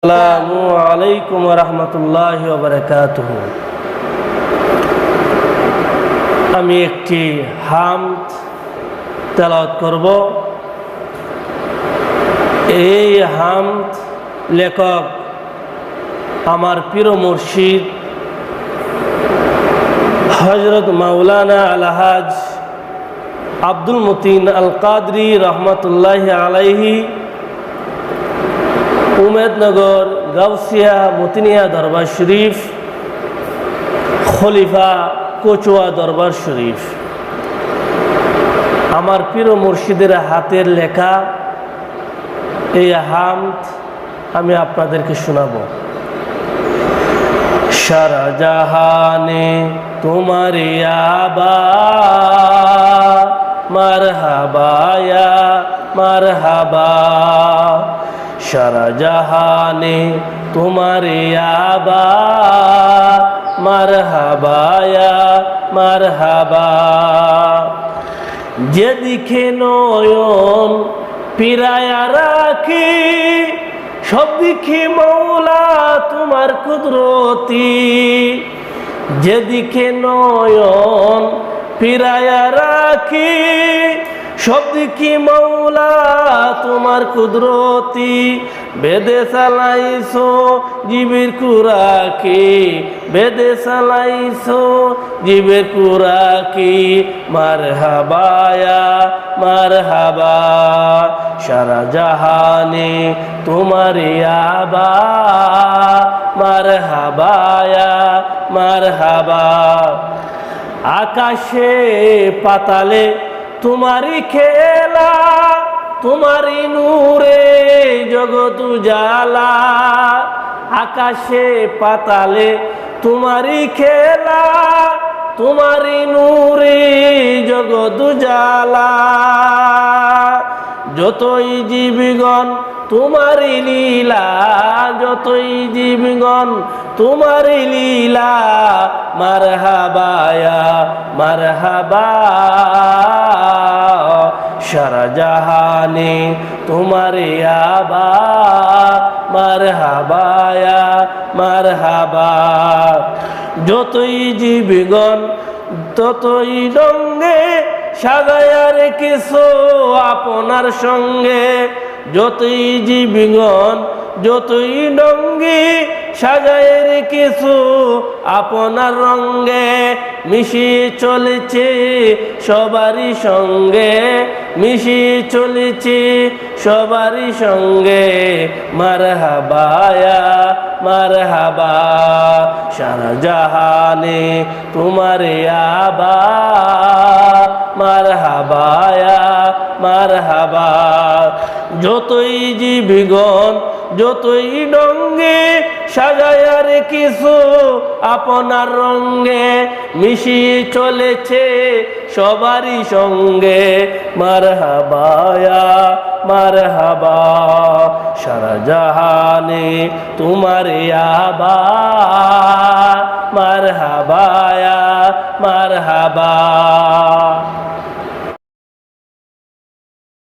আসসালামু আলাইকুম ওয়া রাহমাতুল্লাহি ওয়া বারাকাতুহু। আমি একটি হামদ তেলাওয়াত করব। এই হামদ লেখক আমার পীর মুর্শিদ হযরত মাওলানা আলহাজ আব্দুল মতিন আল কাদরি রহমতুল্লাহি আলাইহি, উমেদনগর গাউসিয়া মতিনিয়া দরবার শরীফ, খলিফা কচুয়া দরবার শরীফ। আমার পীর মুর্শিদের হাতের লেখা এই হামদ আমি আপনাদেরকে শোনাবো। সারা জাহানে তোমারে আবা মারহাবা ইয়া মারহাবা, সারা জাহানে তোমারে আবা মারহাবা ইয়া মারহাবা। যেদিকে নয়ন পিরায়া রাখি সব দিকে মৌলা তোমার কুদরতি, যেদিকে নয়ন পিরায়া রাখি সব দিকে মৌলা তোমার কুদরতি। বেদে চালাইছো জীবের কুরাকি, বেদে চালাইছো জীবের কুরাকি। মারহাবা ইয়া মারহাবা, সারা জাহানে তোমারে আবা মারহাবা ইয়া মারহাবা। আকাশে পাতালে তোমারি খেলা, তোমারি নূরে জগৎ উজালা। আকাশে পাতালে তোমারি খেলা, তোমারি নূরে জগৎ উজালা। যতই জীবগণ তোমারি লীলা, যতই জীবগণ তোমারি লীলা। মারহাবা ইয়া মারহাবা, সারা জাহানে তোমারে আবা মারহাবা ইয়া মারহাবা। যতই জীবগণ ততই রঙ্গে সাজায়া রেখেছো আপনার সঙ্গে। যতই জীবগণ যতই ডঙ্গি সাজায় রেখেছো আপনার রঙ্গে। মিশিয়ে চলেছে সবারই সঙ্গে, মিশিয়ে চলেছে সবারই সঙ্গে। মারহাবা ইয়া মারহাবা, সারা জাহানে তোমারে আবা মারহাবা ইয়া মারহাবা। যতই জীবগণ যতই ডঙ্গে সাজায়া রেখেছো আপনার রঙ্গে। মিশিয়ে চলেছে সবারই সঙ্গে। মারহাবা ইয়া মারহাবা, সারা জাহানে তোমারে আবা মারহাবা ইয়া মারহাবা।